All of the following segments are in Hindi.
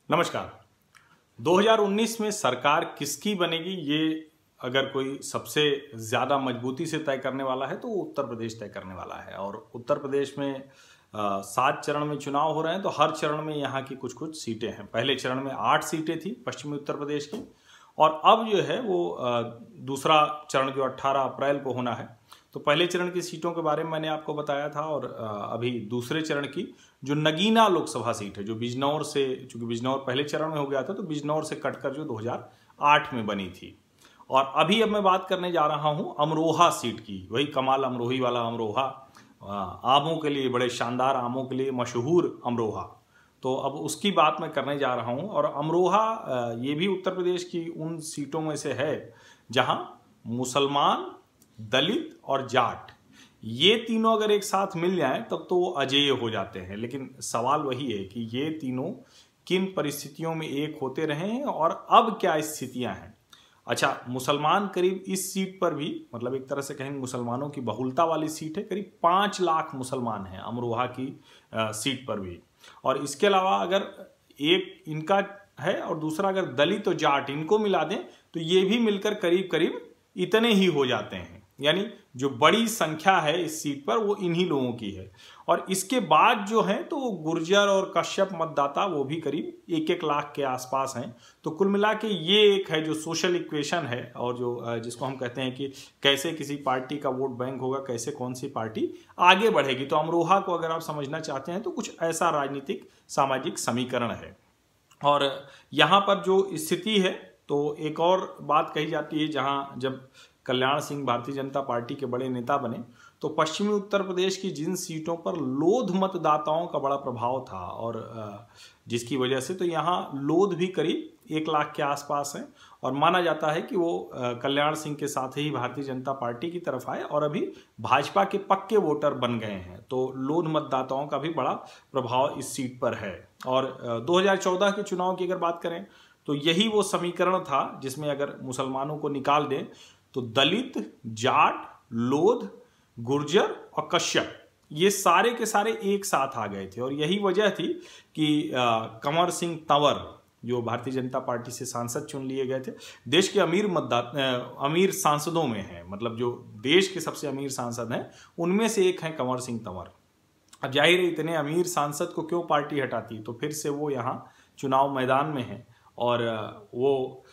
नमस्कार। 2019 में सरकार किसकी बनेगी, ये अगर कोई सबसे ज़्यादा मजबूती से तय करने वाला है तो वो उत्तर प्रदेश तय करने वाला है। और उत्तर प्रदेश में 7 चरण में चुनाव हो रहे हैं, तो हर चरण में यहाँ की कुछ कुछ सीटें हैं। पहले चरण में 8 सीटें थी पश्चिमी उत्तर प्रदेश की, और अब जो है वो दूसरा चरण जो 18 अप्रैल को होना है। तो पहले चरण की सीटों के बारे में मैंने आपको बताया था, और अभी दूसरे चरण की जो नगीना लोकसभा सीट है, जो बिजनौर से, चूंकि बिजनौर पहले चरण में हो गया था तो बिजनौर से कटकर जो 2008 में बनी थी। और अभी अब मैं बात करने जा रहा हूं अमरोहा सीट की, वही कमाल अमरोही वाला अमरोहा, आमों के लिए, बड़े शानदार आमों के लिए मशहूर अमरोहा। तो अब उसकी बात मैं करने जा रहा हूं। और अमरोहा ये भी उत्तर प्रदेश की उन सीटों में से है जहां मुसलमान, दलित और जाट, ये तीनों अगर एक साथ मिल जाएं तब तो वो अजेय हो जाते हैं। लेकिन सवाल वही है कि ये तीनों किन परिस्थितियों में एक होते रहे हैं और अब क्या स्थितियां हैं। अच्छा, मुसलमान करीब इस सीट पर भी, मतलब एक तरह से कहेंगे मुसलमानों की बहुलता वाली सीट है, करीब 5 लाख मुसलमान हैं अमरोहा की सीट पर भी। और इसके अलावा अगर एक इनका है और दूसरा अगर दलित और जाट इनको मिला दें तो ये भी मिलकर करीब करीब इतने ही हो जाते हैं। यानी जो बड़ी संख्या है इस सीट पर वो इन्हीं लोगों की है। और इसके बाद जो है तो गुर्जर और कश्यप मतदाता, वो भी करीब 1-1 लाख के आसपास हैं। तो कुल मिला के ये एक है जो सोशल इक्वेशन है, और जो जिसको हम कहते हैं कि कैसे किसी पार्टी का वोट बैंक होगा, कैसे कौन सी पार्टी आगे बढ़ेगी। तो अमरोहा को अगर आप समझना चाहते हैं तो कुछ ऐसा राजनीतिक सामाजिक समीकरण है। और यहाँ पर जो स्थिति है, तो एक और बात कही जाती है, जहाँ जब कल्याण सिंह भारतीय जनता पार्टी के बड़े नेता बने तो पश्चिमी उत्तर प्रदेश की जिन सीटों पर लोध मतदाताओं का बड़ा प्रभाव था, और जिसकी वजह से तो यहाँ लोध भी करीब 1 लाख के आसपास है। और माना जाता है कि वो कल्याण सिंह के साथ ही भारतीय जनता पार्टी की तरफ आए और अभी भाजपा के पक्के वोटर बन गए हैं। तो लोध मतदाताओं का भी बड़ा प्रभाव इस सीट पर है। और 2014 के चुनाव की अगर बात करें तो यही वो समीकरण था जिसमें अगर मुसलमानों को निकाल दें तो दलित, जाट, लोध, गुर्जर और कश्यप, ये सारे के सारे एक साथ आ गए थे। और यही वजह थी कि कंवर सिंह तंवर, जो भारतीय जनता पार्टी से सांसद चुन लिए गए थे, देश के अमीर सांसदों में हैं, मतलब जो देश के सबसे अमीर सांसद हैं उनमें से एक हैं कंवर सिंह तंवर। अब जाहिर है इतने अमीर सांसद को क्यों पार्टी हटाती, तो फिर से वो यहाँ चुनाव मैदान में हैं। और वो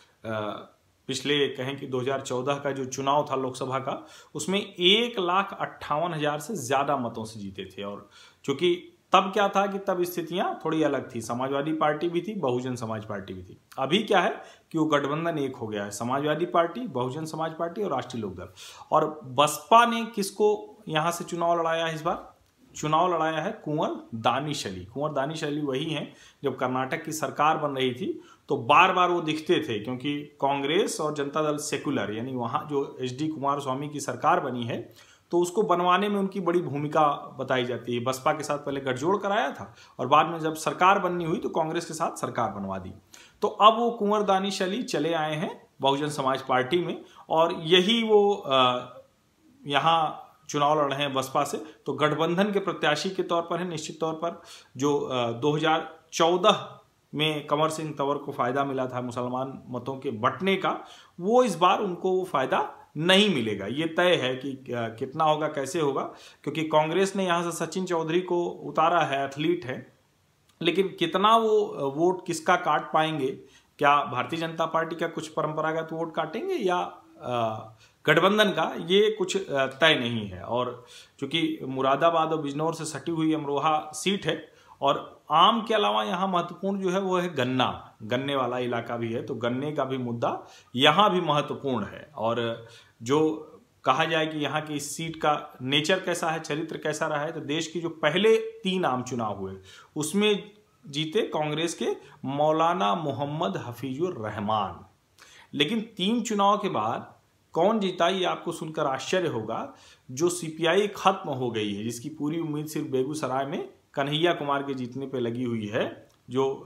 पिछले कहें कि 2014 का जो चुनाव था लोकसभा का, उसमें 1,58,000 से ज़्यादा मतों से जीते थे। और चूंकि तब क्या था कि तब स्थितियां थोड़ी अलग थी, समाजवादी पार्टी भी थी, बहुजन समाज पार्टी भी थी। अभी क्या है कि वो गठबंधन एक हो गया है, समाजवादी पार्टी, बहुजन समाज पार्टी और राष्ट्रीय लोकदल। और बसपा ने किसको यहाँ से चुनाव लड़ाया है? इस बार चुनाव लड़ाया है कुंवर दानिश अली। कुंवर दानिश अली वही हैं जब कर्नाटक की सरकार बन रही थी तो बार बार वो दिखते थे, क्योंकि कांग्रेस और जनता दल सेकुलर, यानी वहाँ जो HD कुमारस्वामी की सरकार बनी है तो उसको बनवाने में उनकी बड़ी भूमिका बताई जाती है। बसपा के साथ पहले गठजोड़ कराया था और बाद में जब सरकार बननी हुई तो कांग्रेस के साथ सरकार बनवा दी। तो अब वो कुंवर दानिश अली चले आए हैं बहुजन समाज पार्टी में, और यही वो यहाँ चुनाव लड़ रहे हैं बसपा से। तो गठबंधन के प्रत्याशी के तौर पर है। निश्चित तौर पर जो 2014 में कंवर सिंह तंवर को फायदा मिला था मुसलमान मतों के बंटने का, वो इस बार उनको वो फायदा नहीं मिलेगा। ये तय है कि कितना होगा, कैसे होगा, क्योंकि कांग्रेस ने यहाँ से सचिन चौधरी को उतारा है, एथलीट है, लेकिन कितना वो वोट किसका काट पाएंगे, क्या भारतीय जनता पार्टी का कुछ परंपरागत वोट काटेंगे या गठबंधन का, ये कुछ तय नहीं है। और चूंकि मुरादाबाद और बिजनौर से सटी हुई अमरोहा सीट है, और आम के अलावा यहाँ महत्वपूर्ण जो है वो है गन्ना, गन्ने वाला इलाका भी है, तो गन्ने का भी मुद्दा यहाँ भी महत्वपूर्ण है। और जो कहा जाए कि यहाँ की इस सीट का नेचर कैसा है, चरित्र कैसा रहा है, तो देश की जो पहले 3 आम चुनाव हुए उसमें जीते कांग्रेस के मौलाना मोहम्मद हफीजुर रहमान। लेकिन 3 चुनाव के बाद कौन जीता ये आपको सुनकर आश्चर्य होगा। जो CPI खत्म हो गई है, जिसकी पूरी उम्मीद सिर्फ बेगूसराय में कन्हैया कुमार के जीतने पे लगी हुई है, जो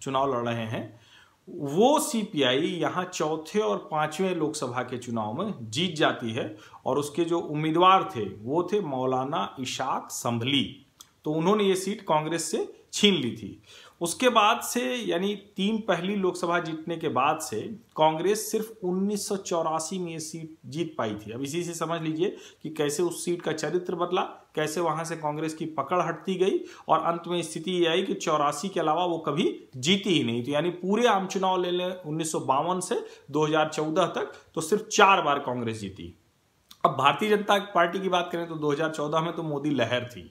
चुनाव लड़ रहे हैं, वो CPI यहाँ 4थे और 5वें लोकसभा के चुनाव में जीत जाती है। और उसके जो उम्मीदवार थे वो थे मौलाना इशाक संभली। तो उन्होंने ये सीट कांग्रेस से छीन ली थी। उसके बाद से यानी 3 पहली लोकसभा जीतने के बाद से कांग्रेस सिर्फ 1984 में ये सीट जीत पाई थी। अब इसी से समझ लीजिए कि कैसे उस सीट का चरित्र बदला, कैसे वहां से कांग्रेस की पकड़ हटती गई और अंत में स्थिति ये आई कि 84 के अलावा वो कभी जीती ही नहीं। तो यानी पूरे आम चुनाव ले लें 1952 से 2014 तक तो सिर्फ 4 बार कांग्रेस जीती। अब भारतीय जनता पार्टी की बात करें तो 2014 में तो मोदी लहर थी,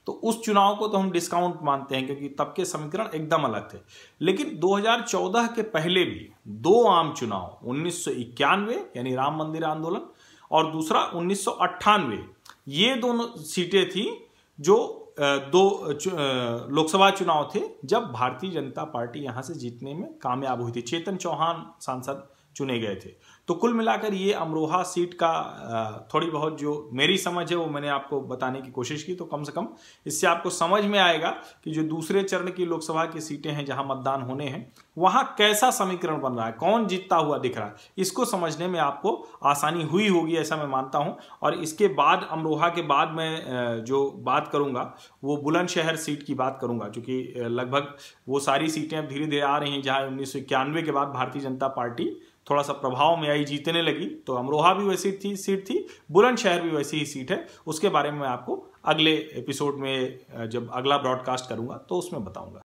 तो उस चुनाव को तो हम डिस्काउंट मानते हैं क्योंकि तब के समीकरण एकदम अलग थे। लेकिन 2014 के पहले भी 2 आम चुनाव, 1991 यानी राम मंदिर आंदोलन और दूसरा 1998, ये दोनों सीटें थी जो 2 लोकसभा चुनाव थे जब भारतीय जनता पार्टी यहां से जीतने में कामयाब हुई थी। चेतन चौहान सांसद चुने गए थे। तो कुल मिलाकर ये अमरोहा सीट का थोड़ी बहुत जो मेरी समझ है वो मैंने आपको बताने की कोशिश की। तो कम से कम इससे आपको समझ में आएगा कि जो दूसरे चरण की लोकसभा की सीटें हैं जहां मतदान होने हैं वहां कैसा समीकरण बन रहा है, कौन जीतता हुआ दिख रहा है, इसको समझने में आपको आसानी हुई होगी ऐसा मैं मानता हूं। और इसके बाद अमरोहा के बाद मैं जो बात करूंगा वो बुलंदशहर सीट की बात करूंगा, क्योंकि लगभग वो सारी सीटें अब धीरे धीरे आ रही हैं जहां 1991 के बाद भारतीय जनता पार्टी थोड़ा सा प्रभाव में आई, जीतने लगी। तो अमरोहा भी वैसी सीट थी, बुलंदशहर भी वैसी ही सीट है। उसके बारे में मैं आपको अगले एपिसोड में जब अगला ब्रॉडकास्ट करूंगा तो उसमें बताऊंगा।